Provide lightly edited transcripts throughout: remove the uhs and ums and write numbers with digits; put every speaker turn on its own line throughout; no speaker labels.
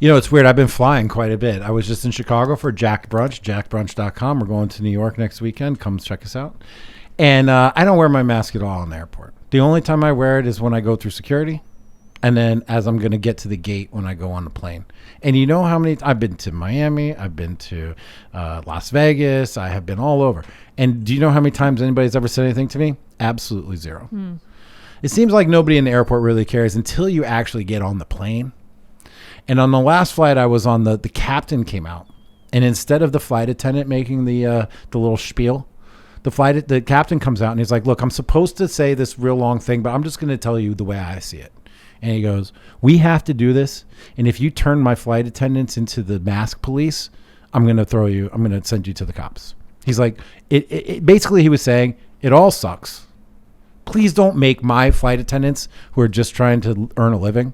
You know, it's weird. I've been flying quite a bit. I was just in Chicago for Jack Brunch, jackbrunch.com. We're going to New York next weekend. Come check us out. And I don't wear my mask at all in the airport. The only time I wear it is when I go through security. And then as I'm going to get to the gate when I go on the plane. And you know how many, I've been to Miami, I've been to Las Vegas, I have been all over. And do you know how many times anybody's ever said anything to me? Absolutely zero. It seems like nobody in the airport really cares until you actually get on the plane. And on the last flight I was on, the captain came out. And instead of the flight attendant making the little spiel, the captain comes out and he's like, look, I'm supposed to say this real long thing, but I'm just going to tell you the way I see it. And he goes, we have to do this. And if you turn my flight attendants into the mask police, I'm going to send you to the cops. He's like, it basically he was saying, it all sucks. Please don't make my flight attendants who are just trying to earn a living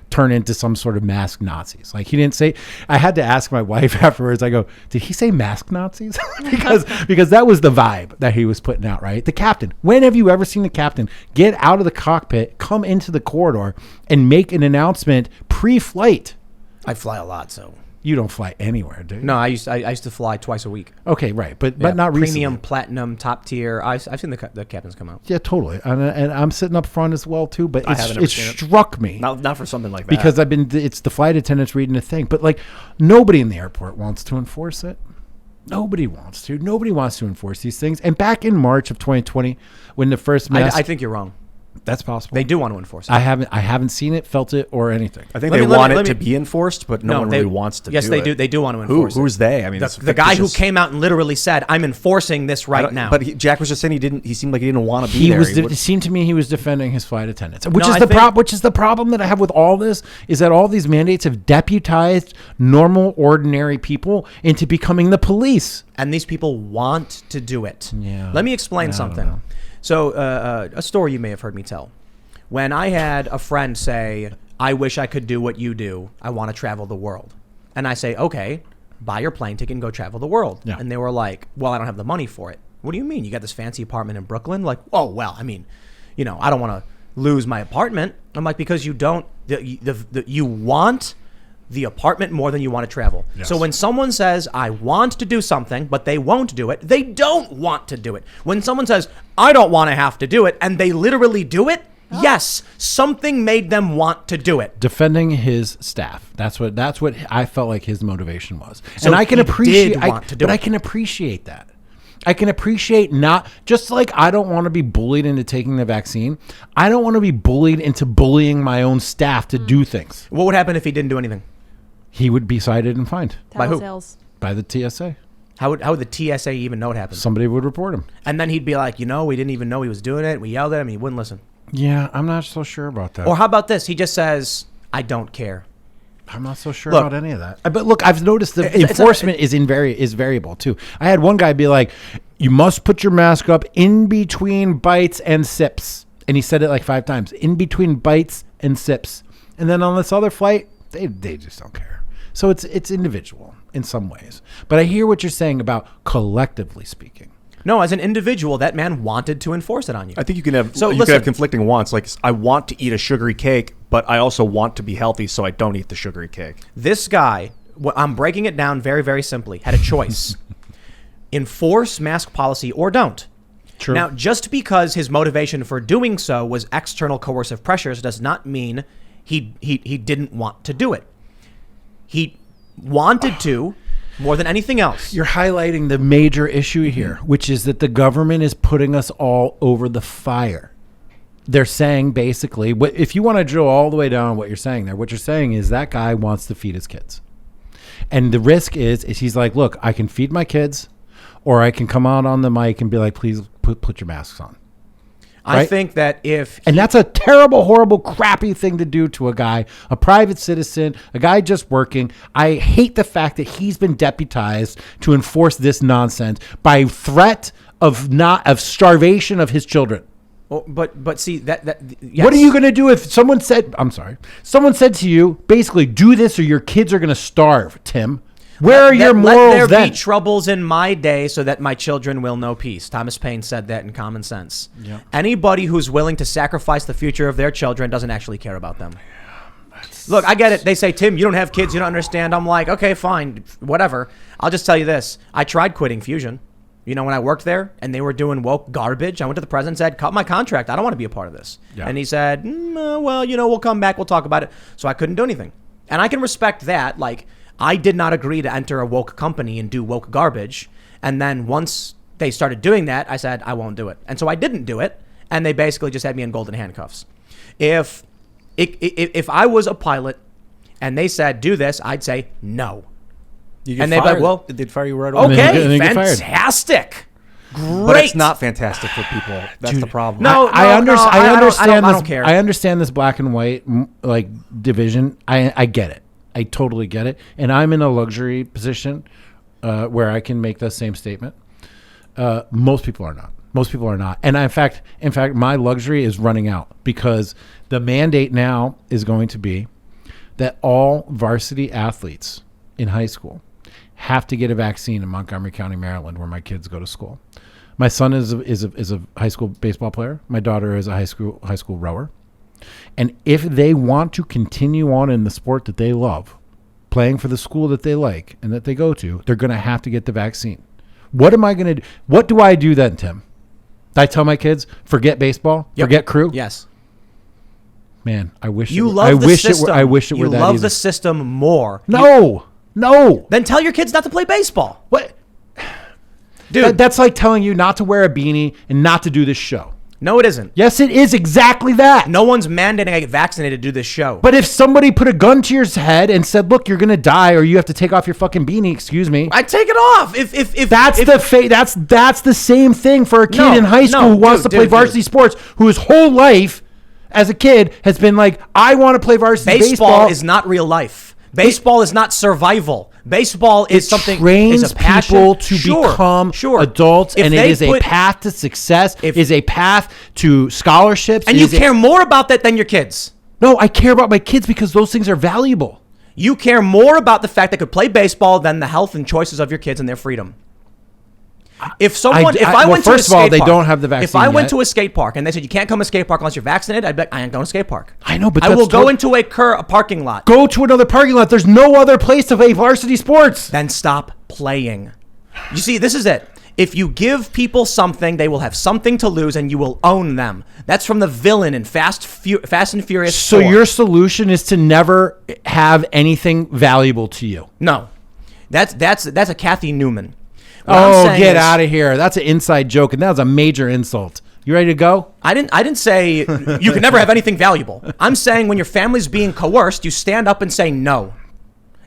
turn into some sort of masked Nazis. Like he didn't say, I had to ask my wife afterwards, I go, did he say masked Nazis? because that was the vibe that he was putting out, right? The captain, when have you ever seen the captain get out of the cockpit, come into the corridor and make an announcement pre-flight?
I fly a lot, so.
You don't fly anywhere, do you?
No, I used to fly twice a week.
Okay, right, but not recently.
Premium, platinum, top tier. I've seen the captains come out.
Yeah, totally, and I'm sitting up front as well too. But it struck me
not for something like that
because it's the flight attendants reading the thing. But like nobody in the airport wants to enforce it. Nobody wants to. Nobody wants to enforce these things. And back in March of 2020, when the first mask,
I think you're wrong.
That's possible.
They do want to enforce it.
I haven't seen it, felt it, or anything.
I think they want it to be enforced, but no one really wants to do it.
Yes, they do. They do want to enforce it.
Who's they? I mean,
the guy who came out and literally said, I'm enforcing this right now.
But Jack was just saying he seemed like he didn't want to be there.
It seemed to me he was defending his flight attendants, which is the problem that I have with all this, is that all these mandates have deputized normal, ordinary people into becoming the police.
And these people want to do it.
Yeah.
Let me explain something. So a story you may have heard me tell. When I had a friend say, I wish I could do what you do. I want to travel the world. And I say, okay, buy your plane ticket and go travel the world. Yeah. And they were like, well, I don't have the money for it. What do you mean? You got this fancy apartment in Brooklyn? Like, oh, well, I mean, I don't want to lose my apartment. I'm like, because you don't, you want the apartment more than you want to travel. Yes. So when someone says, I want to do something, but they won't do it, they don't want to do it. When someone says, I don't want to have to do it, and they literally do it, yes, something made them want to do it.
Defending his staff. That's what I felt like his motivation was. So and I can appreciate but I can appreciate that. I can appreciate not just like I don't want to be bullied into taking the vaccine. I don't want to be bullied into bullying my own staff to do things.
What would happen if he didn't do anything?
He would be cited and fined.
By who?
By the TSA.
How would the TSA even know it happened?
Somebody would report him.
And then he'd be like, we didn't even know he was doing it. We yelled at him and he wouldn't listen.
Yeah, I'm not so sure about that.
Or how about this? He just says, I don't care.
I'm not so sure about any of that. But look, I've noticed the enforcement is variable too. I had one guy be like, you must put your mask up in between bites and sips. And he said it like 5 times. In between bites and sips. And then on this other flight, they just don't care. So it's individual in some ways. But I hear what you're saying about collectively speaking.
No, as an individual, that man wanted to enforce it on you.
I think you can have conflicting wants. Like, I want to eat a sugary cake, but I also want to be healthy, so I don't eat the sugary cake.
This guy, I'm breaking it down very, very simply, had a choice. Enforce mask policy or don't. True. Now, just because his motivation for doing so was external coercive pressures does not mean he didn't want to do it. He wanted to more than anything else.
You're highlighting the major issue here, which is that the government is putting us all over the fire. They're saying basically, if you want to drill all the way down what you're saying there, what you're saying is that guy wants to feed his kids. And the risk is he's like, look, I can feed my kids, or I can come out on the mic and be like, please put your masks on.
Right? I think that
and that's a terrible, horrible, crappy thing to do to a guy, a private citizen, a guy just working. I hate the fact that he's been deputized to enforce this nonsense by threat of starvation of his children.
Well, but see that yes.
What are you going to do if someone said to you, basically, do this or your kids are going to starve, Tim? Where are your morals then?
Let there be troubles in my day so that my children will know peace. Thomas Paine said that in Common Sense. Yep. Anybody who's willing to sacrifice the future of their children doesn't actually care about them. Look, I get it. They say, Tim, you don't have kids. You don't understand. I'm like, okay, fine, whatever. I'll just tell you this. I tried quitting Fusion. When I worked there and they were doing woke garbage, I went to the president and said, cut my contract. I don't want to be a part of this. Yeah. And he said, well, we'll come back. We'll talk about it. So I couldn't do anything. And I can respect that. Like, I did not agree to enter a woke company and do woke garbage. And then once they started doing that, I said, I won't do it. And so I didn't do it. And they basically just had me in golden handcuffs. If I was a pilot and they said, do this, I'd say no.
And they'd be like, well, they'd fire you right away.
Okay, fantastic. Great.
But it's not fantastic for people. That's the problem.
I don't care. I understand this black and white like division. I get it. I totally get it. And I'm in a luxury position where I can make the same statement. Most people are not. Most people are not. And in fact, my luxury is running out because the mandate now is going to be that all varsity athletes in high school have to get a vaccine in Montgomery County, Maryland, where my kids go to school. My son is a high school baseball player. My daughter is a high school rower. And if they want to continue on in the sport that they love, playing for the school that they like and that they go to, they're going to have to get the vaccine. What am I going to do? What do I do then, Tim? I tell my kids, forget baseball, forget crew.
Yes.
Man, I wish
you love the system.
I wish it were that easy.
You love the system more.
No.
Then tell your kids not to play baseball.
What?
Dude,
that's like telling you not to wear a beanie and not to do this show.
No, it isn't.
Yes, it is exactly that.
No one's mandating I get vaccinated to do this show.
But if somebody put a gun to your head and said, "Look, you're gonna die, or you have to take off your fucking beanie," excuse me,
I'd take it off. If
that's the same thing for a kid in high school who wants to play varsity sports, whose whole life as a kid has been like, "I want to play varsity baseball."
Baseball is not real life. Baseball is not survival. Baseball is something.
Trains
is a passion.
people to become adults, and it is a path to success. Is a path to scholarships.
And you care more about that than your kids.
No, I care about my kids because those things are valuable.
You care more about the fact they could play baseball than the health and choices of your kids and their freedom. If I went to a skate park,
they don't have the vaccine.
If I went to a skate park and they said you can't come to a skate park unless you're vaccinated, I'd be like, I ain't going to a skate park.
I know, but
I will go into a parking lot.
Go to another parking lot. There's no other place to play varsity sports.
Then stop playing. You see, this is it. If you give people something, they will have something to lose, and you will own them. That's from the villain in Fast and Furious 4.
So your solution is to never have anything valuable to you.
No, that's a Kathy Newman.
Get out of here. That's an inside joke, and that was a major insult. You ready to go?
I didn't say you can never have anything valuable. I'm saying when your family's being coerced, you stand up and say no.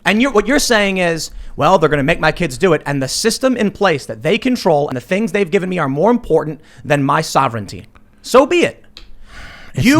And what you're saying is, well, they're going to make my kids do it, and the system in place that they control and the things they've given me are more important than my sovereignty. So be it. You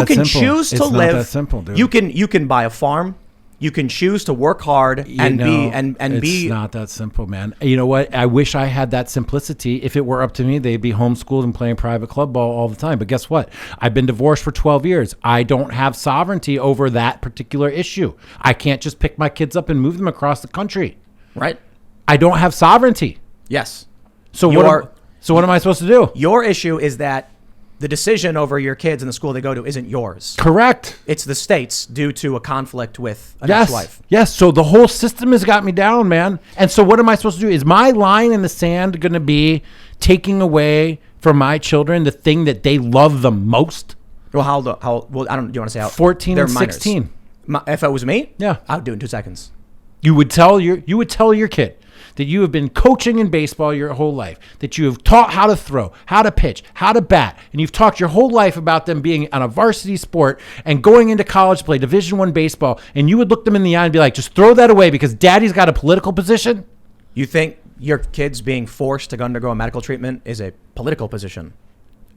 can choose to live.
That simple, dude.
You can buy a farm. You can choose to work hard and be.
It's not that simple, man. You know what? I wish I had that simplicity. If it were up to me, they'd be homeschooled and playing private club ball all the time. But guess what? I've been divorced for 12 years. I don't have sovereignty over that particular issue. I can't just pick my kids up and move them across the country.
Right.
I don't have sovereignty.
Yes.
So what am I supposed to do?
Your issue is that the decision over your kids and the school they go to isn't yours.
Correct.
It's the state's due to a conflict with an ex-wife.
Yes. So the whole system has got me down, man. And so what am I supposed to do? Is my line in the sand going to be taking away from my children the thing that they love the most?
Well, do you want to say how?
14 and 16.
If it was me,
yeah,
I would do it in 2 seconds.
You would tell your kid that you have been coaching in baseball your whole life, that you have taught how to throw, how to pitch, how to bat, and you've talked your whole life about them being on a varsity sport and going into college to play Division I baseball, and you would look them in the eye and be like, just throw that away because daddy's got a political position?
You think your kids being forced to undergo a medical treatment is a political position?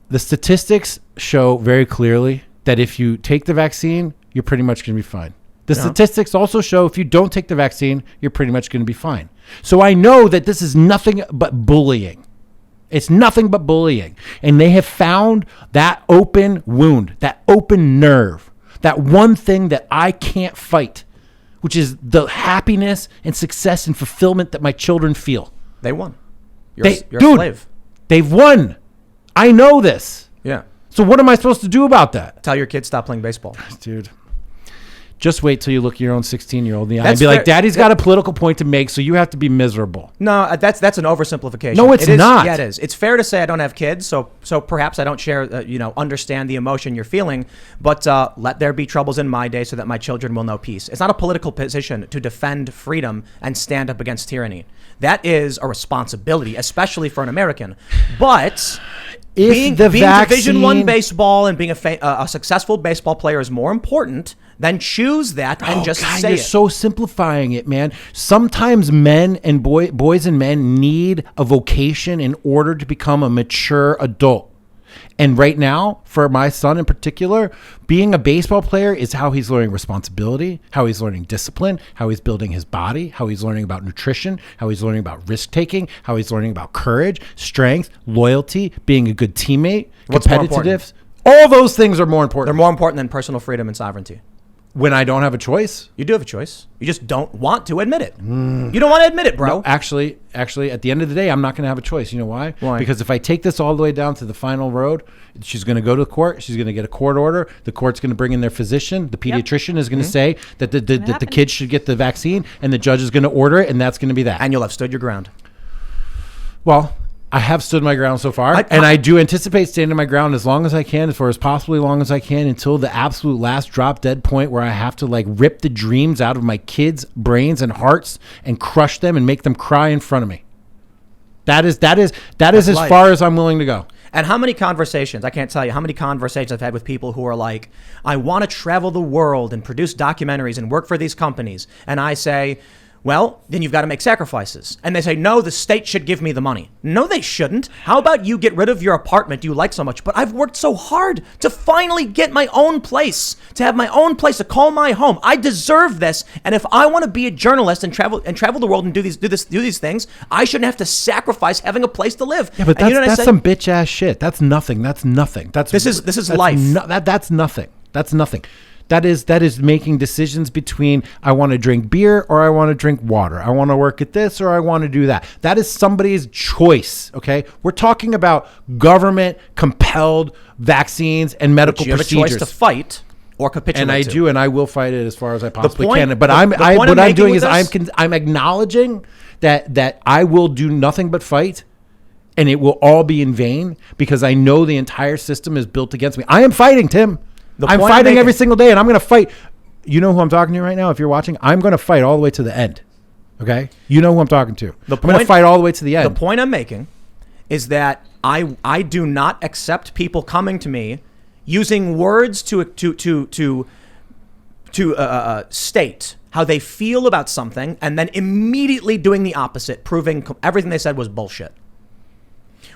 The statistics show very clearly that if you take the vaccine, you're pretty much going to be fine. The statistics also show if you don't take the vaccine, you're pretty much going to be fine. So I know that this is nothing but bullying. It's nothing but bullying. And they have found that open wound, that open nerve, that one thing that I can't fight, which is the happiness and success and fulfillment that my children feel.
They won. You're a slave.
They've won. I know this.
Yeah.
So what am I supposed to do about that?
Tell your kids stop playing baseball.
Dude. Just wait till you look your own 16-year-old in the eye and
That's
be like,
fair.
Daddy's got a political point to make, so you have to be miserable.
No, that's an oversimplification.
No, it's
It is-
not.
Yeah, it is. It's fair to say I don't have kids, so perhaps I don't share, understand the emotion you're feeling. But let there be troubles in my day, so that my children will know peace. It's not a political position to defend freedom and stand up against tyranny. That is a responsibility, especially for an American. But being Division I baseball and being a successful baseball player is more important. Then choose that and just say
you're
it.
so simplifying it, man. Sometimes men and boys and men need a vocation in order to become a mature adult. And right now, for my son in particular, being a baseball player is how he's learning responsibility, how he's learning discipline, how he's building his body, how he's learning about nutrition, how he's learning about risk taking, how he's learning about courage, strength, loyalty, being a good teammate,
What's more
competitiveness. All those things are more important.
They're more important than personal freedom and sovereignty.
When I don't have a choice.
You do have a choice. You just don't want to admit it. You don't want to admit it, bro.
No, actually, at the end of the day, I'm not going to have a choice. You know why?
Why?
Because if I take this all the way down to the final road, she's going to go to court. She's going to get a court order. The court's going to bring in their physician. The pediatrician is going to say that the kids should get the vaccine, and the judge is going to order it, and that's going to be that.
And you'll have stood your ground.
Well, I have stood my ground so far, and I do anticipate standing my ground as long as I can, for as possibly long as I can, until the absolute last drop dead point where I have to like rip the dreams out of my kids' brains and hearts and crush them and make them cry in front of me. That is as
life.
far as I'm willing to go.
And how many conversations, I can't tell you how many conversations I've had with people who are like, I want to travel the world and produce documentaries and work for these companies. And I say, well, then you've got to make sacrifices. And they say, no, the state should give me the money. No, they shouldn't. How about you get rid of your apartment you like so much? But I've worked so hard to finally get my own place, to have my own place, to call my home. I deserve this. And if I want to be a journalist and travel the world and do these things, I shouldn't have to sacrifice having a place to live.
Yeah, but that's some bitch ass shit. That's nothing. This is
life.
That's nothing. That's nothing. That is making decisions between I want to drink beer or I want to drink water. I want to work at this or I want to do that. That is somebody's choice, okay? We're talking about government compelled vaccines and medical
you have
procedures.
a choice to fight or capitulate.
And I
to.
do, and I will fight it as far as I possibly
point-
can. But
the point
what
I'm
I'm
making
doing
with
is
this-
I'm acknowledging that I will do nothing but fight. And it will all be in vain because I know the entire system is built against me. I am fighting, Tim. I'm fighting every single day, and I'm going to fight. You know who I'm talking to right now? If you're watching, I'm going to fight all the way to the end. Okay? You know who I'm talking to. I'm going to fight all the way to the end.
The point I'm making is that I do not accept people coming to me using words to state how they feel about something and then immediately doing the opposite, proving everything they said was bullshit.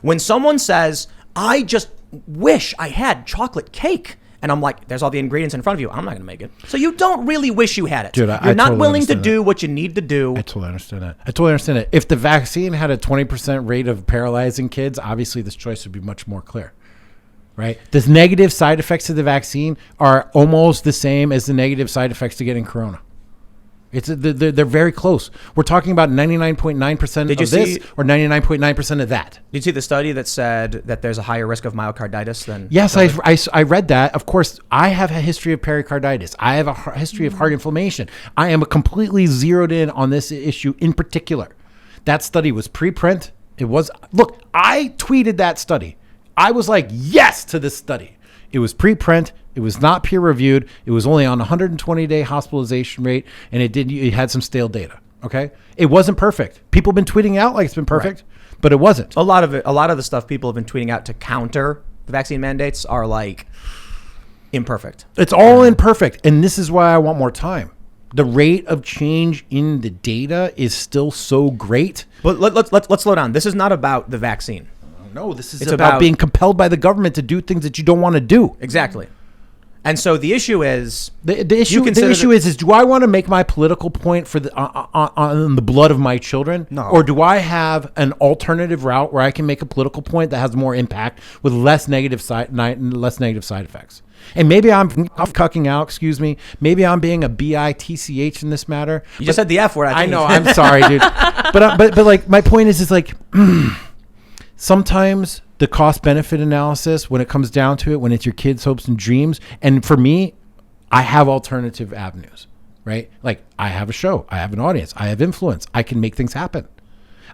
When someone says, I just wish I had chocolate cake, and I'm like, there's all the ingredients in front of you. I'm not going to make it. So you don't really wish you had it.
Dude,
You're not
totally
willing to
understand
do what you need to do.
I totally understand that. If the vaccine had a 20% rate of paralyzing kids, obviously this choice would be much more clear. Right? The negative side effects of the vaccine are almost the same as the negative side effects to getting corona. They're very close. We're talking about 99.9% of this or 99.9% of that.
Did you see the study that said that there's a higher risk of myocarditis than?
Yes, I read that. Of course, I have a history of pericarditis. I have a history of heart inflammation. I am completely zeroed in on this issue in particular. That study was preprint. Look, I tweeted that study. I was like, yes to this study. It was preprint. It was not peer reviewed. It was only on 120-day hospitalization rate, and it had some stale data. Okay, it wasn't perfect. People have been tweeting out like it's been perfect, but it wasn't.
A lot of the stuff people have been tweeting out to counter the vaccine mandates are like imperfect.
It's all imperfect, and this is why I want more time. The rate of change in the data is still so great.
But let's slow down. This is not about the vaccine.
No, this is about being compelled by the government to do things that you don't want to do.
Exactly. And so the issue is
the issue is do I want to make my political point for on the blood of my children?
No.
Or do I have an alternative route where I can make a political point that has more impact with less negative side effects? And maybe I'm cucking out, excuse me. Maybe I'm being a bitch in this matter.
You just said the F word.
I know. I'm sorry, dude. But like my point is like sometimes the cost benefit analysis, when it comes down to it, when it's your kids' hopes and dreams, and for me, I have alternative avenues, right? Like I have a show, I have an audience, I have influence, I can make things happen.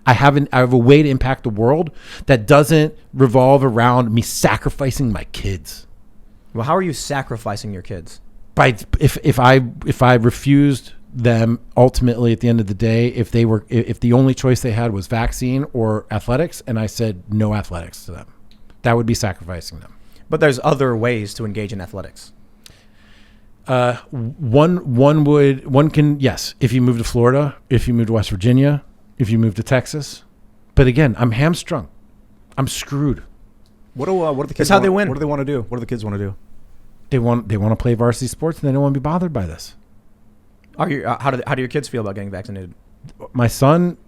I have a way to impact the world that doesn't revolve around me sacrificing my kids.
Well, how are you sacrificing your kids?
By if I refused them ultimately at the end of the day, if the only choice they had was vaccine or athletics, and I said no athletics to them, that would be sacrificing them.
But there's other ways to engage in athletics.
One can, yes, if you move to Florida, if you move to West Virginia, if you move to Texas. But again, I'm hamstrung. I'm screwed.
What do the kids?
That's how they win.
What do they want to do? What do the kids want to do?
They want to play varsity sports, and they don't want to be bothered by this.
How do your kids feel about getting vaccinated?
My son,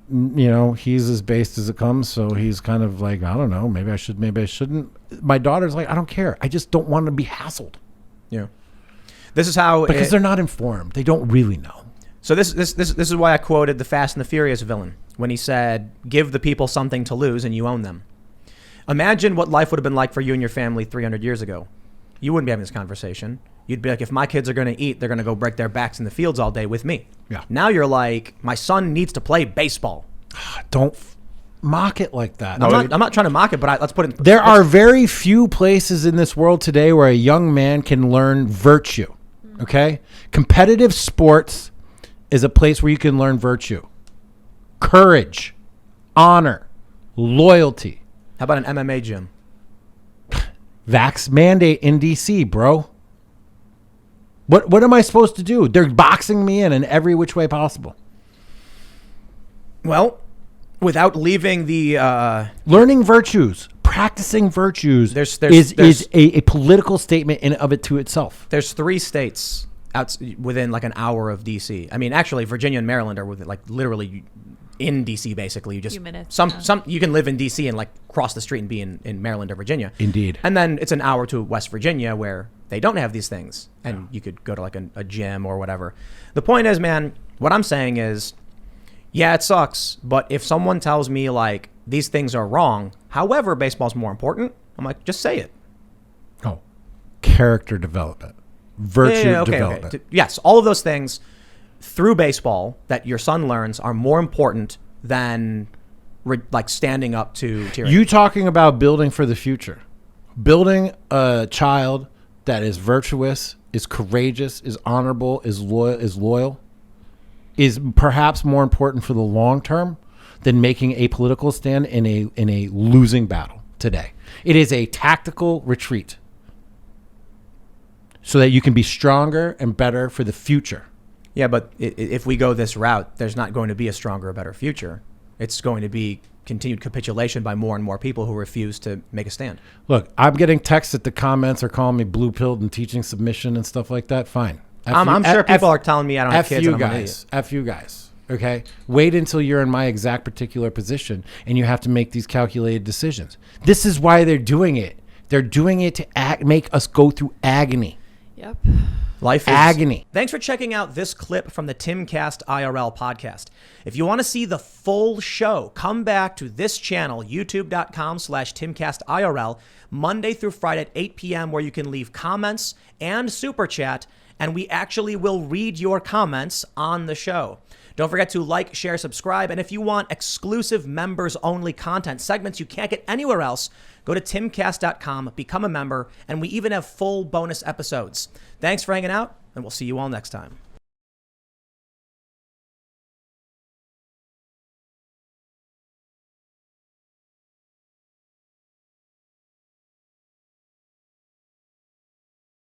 he's as based as it comes, so he's kind of like, I don't know, maybe I should, maybe I shouldn't. My daughter's like, I don't care. I just don't want to be hassled.
Yeah. This is how
because they're not informed. They don't really know.
So this is why I quoted the Fast and the Furious villain when he said, "Give the people something to lose, and you own them." Imagine what life would have been like for you and your family 300 years ago. You wouldn't be having this conversation. You'd be like, if my kids are going to eat, they're going to go break their backs in the fields all day with me.
Yeah.
Now you're like, my son needs to play baseball.
Don't mock it like that.
I'm not trying to mock it, but let's put it.
There are very few places in this world today where a young man can learn virtue. Okay? Competitive sports is a place where you can learn virtue, courage, honor, loyalty.
How about an MMA gym?
Vax mandate in DC, bro. What am I supposed to do? They're boxing me in every which way possible.
Well, without leaving the
learning virtues, practicing virtues
there's
is a political statement in of it to itself.
There's 3 states within like an hour of DC. I mean, actually, Virginia and Maryland are within, like, literally in DC. Basically, you just some you can live in DC and like cross the street and be in Maryland or Virginia.
Indeed.
And then it's an hour to West Virginia where they don't have these things, and you could go to like a gym or whatever. The point is, man, what I'm saying is, yeah, it sucks, but if someone tells me like these things are wrong, however, baseball's more important, I'm like, just say it.
Oh, character development, virtue development.
Okay. Yes, all of those things through baseball that your son learns are more important than like standing up to tyranny.
You talking about building for the future, building a child that is virtuous, is courageous, is honorable, is loyal, is perhaps more important for the long term than making a political stand in a losing battle today. It is a tactical retreat so that you can be stronger and better for the future.
Yeah, but if we go this route, there's not going to be a stronger or better future. It's going to be continued capitulation by more and more people who refuse to make a stand.
Look, I'm getting texts that the comments are calling me blue-pilled and teaching submission and stuff like that. Fine.
I'm sure people are telling me I don't have kids.
F you guys. Okay? Wait until you're in my exact particular position and you have to make these calculated decisions. This is why they're doing it. They're doing it to make us go through agony.
Yep.
Life is
agony.
Thanks for checking out this clip from the Timcast IRL podcast. If you want to see the full show, come back to this channel, youtube.com/TimcastIRL, Monday through Friday at 8 p.m., where you can leave comments and super chat, and we actually will read your comments on the show. Don't forget to like, share, subscribe, and if you want exclusive members-only content, segments you can't get anywhere else, go to timcast.com, become a member, and we even have full bonus episodes. Thanks for hanging out, and we'll see you all next time.